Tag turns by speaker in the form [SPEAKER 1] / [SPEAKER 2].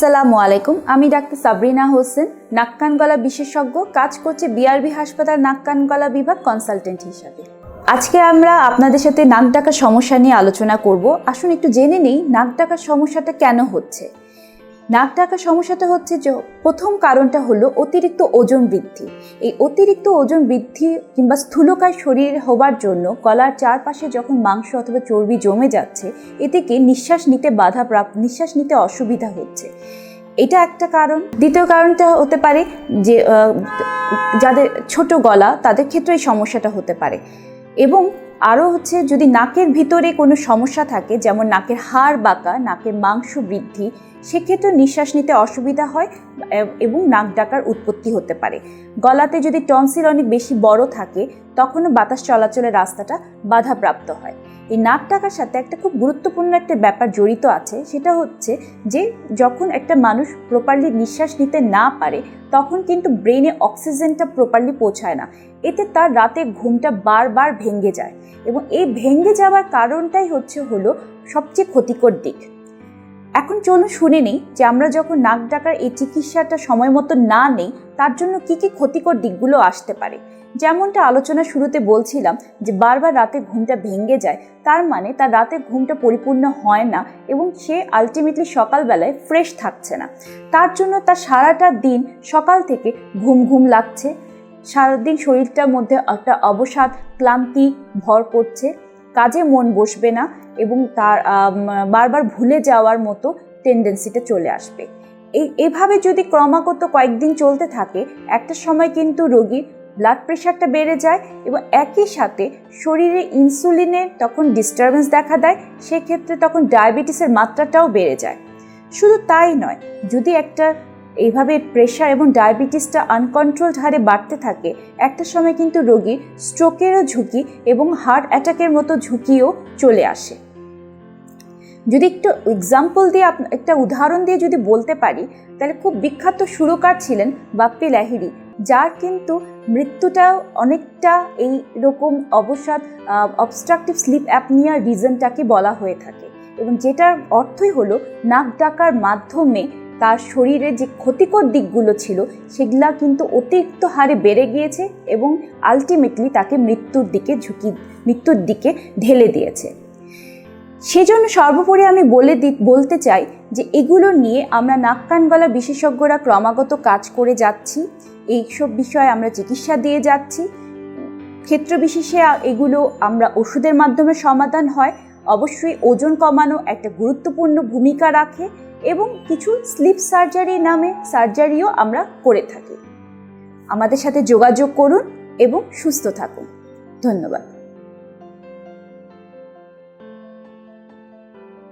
[SPEAKER 1] আসসালামু আলাইকুম। আমি ডাক্তার সাবরিনা হোসেন, নাক কান গলা বিশেষজ্ঞ, কাজ করছে বিআরবি হাসপাতাল নাক কান গলা বিভাগ কনসালটেন্ট হিসাবে। আজকে আমরা আপনাদের সাথে নাক ডাকার সমস্যা নিয়ে আলোচনা করব। আসুন একটু জেনে নেই নাক ডাকার সমস্যাটা কেন হচ্ছে। নাক ডাকার সমস্যাটা হচ্ছে যে প্রথম কারণটা হলো অতিরিক্ত ওজন বৃদ্ধি। এই অতিরিক্ত ওজন বৃদ্ধি কিংবা স্থূলকায় শরীর হবার জন্য গলার চারপাশে যখন মাংস অথবা চর্বি জমে যাচ্ছে, এ থেকে নিঃশ্বাস নিতে অসুবিধা হচ্ছে, এটা একটা কারণ। দ্বিতীয় কারণটা হতে পারে যে যাদের ছোট গলা তাদের ক্ষেত্রে এই সমস্যাটা হতে পারে। এবং আরও হচ্ছে যদি নাকের ভিতরে কোনো সমস্যা থাকে, যেমন নাকের হাড় বাঁকা, নাকের মাংস বৃদ্ধি, সেক্ষেত্রে নিঃশ্বাস নিতে অসুবিধা হয় এবং নাক ডাকার উৎপত্তি হতে পারে। গলাতে যদি টনসিল অনেক বেশি বড় থাকে, তখনও বাতাস চলাচলের রাস্তাটা বাধাপ্রাপ্ত হয়। এই নাক ডাকার সাথে একটা খুব গুরুত্বপূর্ণ একটা ব্যাপার জড়িত আছে, সেটা হচ্ছে যে যখন একটা মানুষ প্রপারলি নিঃশ্বাস নিতে না পারে, তখন কিন্তু ব্রেনে অক্সিজেনটা প্রপারলি পৌঁছায় না। এতে তার রাতে ঘুমটা বারবার ভেঙে যায় এবং এই ভেঙে যাওয়ার কারণটাই হলো সবচেয়ে ক্ষতিকর দিক। এখন চলুন শুনে নিই যে আমরা যখন নাক ডাকার এই চিকিৎসাটা সময় মতো না নেই, তার জন্য কি কি ক্ষতিকর দিকগুলো আসতে পারে। যেমনটা আলোচনা শুরুতে বলছিলাম যে বারবার রাতে ঘুমটা ভেঙে যায়, তার মানে তার রাতে ঘুমটা পরিপূর্ণ হয় না এবং সে আলটিমেটলি সকালবেলায় ফ্রেশ থাকছে না। তার জন্য তার সারাটা দিন সকাল থেকে ঘুম ঘুম লাগছে, সারাদিন শরীরটার মধ্যে একটা অবসাদ, ক্লান্তি ভর করছে, কাজে মন বসবে না এবং তার বারবার ভুলে যাওয়ার মতো টেন্ডেন্সিটা চলে আসবে। এইভাবে যদি ক্রমাগত কয়েকদিন চলতে থাকে, একটা সময় কিন্তু রোগীর ব্লাড প্রেশারটা বেড়ে যায় এবং একই সাথে শরীরে ইনসুলিনের তখন ডিস্টারবেন্স দেখা দেয়, সেক্ষেত্রে তখন ডায়াবেটিসের মাত্রাটাও বেড়ে যায়। শুধু তাই নয়, যদি একটা এইভাবে প্রেশার এবং ডায়াবেটিসটা আনকন্ট্রোলড হারে বাড়তে থাকে, একটা সময় কিন্তু রোগীর স্ট্রোকেরও ঝুঁকি এবং হার্ট অ্যাটাকের মতো ঝুঁকিও চলে আসে। যদি একটু এক্সাম্পল দিয়ে একটা উদাহরণ দিয়ে যদি বলতে পারি, তাহলে খুব বিখ্যাত সুরকার ছিলেন বাপ্পি লাহিড়ী, যার কিন্তু মৃত্যুটাও অনেকটা এই রকম অবসাদ, অবস্ট্রাকটিভ স্লিপ অ্যাপনিয়ার রিজনটাকে বলা হয়ে থাকে এবং যেটার অর্থই হলো নাক ডাকার মাধ্যমে তার শরীরে যে ক্ষতিকর দিকগুলো ছিল সেগুলা কিন্তু অতিরিক্ত হারে বেড়ে গিয়েছে এবং আলটিমেটলি তাকে মৃত্যুর দিকে ঢেলে দিয়েছে। সেজন্য সর্বোপরি আমি বলতে চাই যে এগুলো নিয়ে আমরা নাক কান গলা বিশেষজ্ঞরা ক্রমাগত কাজ করে যাচ্ছি, এইসব বিষয়ে আমরা চিকিৎসা দিয়ে যাচ্ছি। ক্ষেত্র বিশেষে এগুলো আমরা ওষুধের মাধ্যমে সমাধান হয়। অবশ্যই ওজন কমানো একটা গুরুত্বপূর্ণ ভূমিকা রাখে এবং কিছু স্লিপ সার্জারি নামে সার্জারিও আমরা করে থাকি। আমাদের সাথে যোগাযোগ করুন এবং সুস্থ থাকুন। ধন্যবাদ।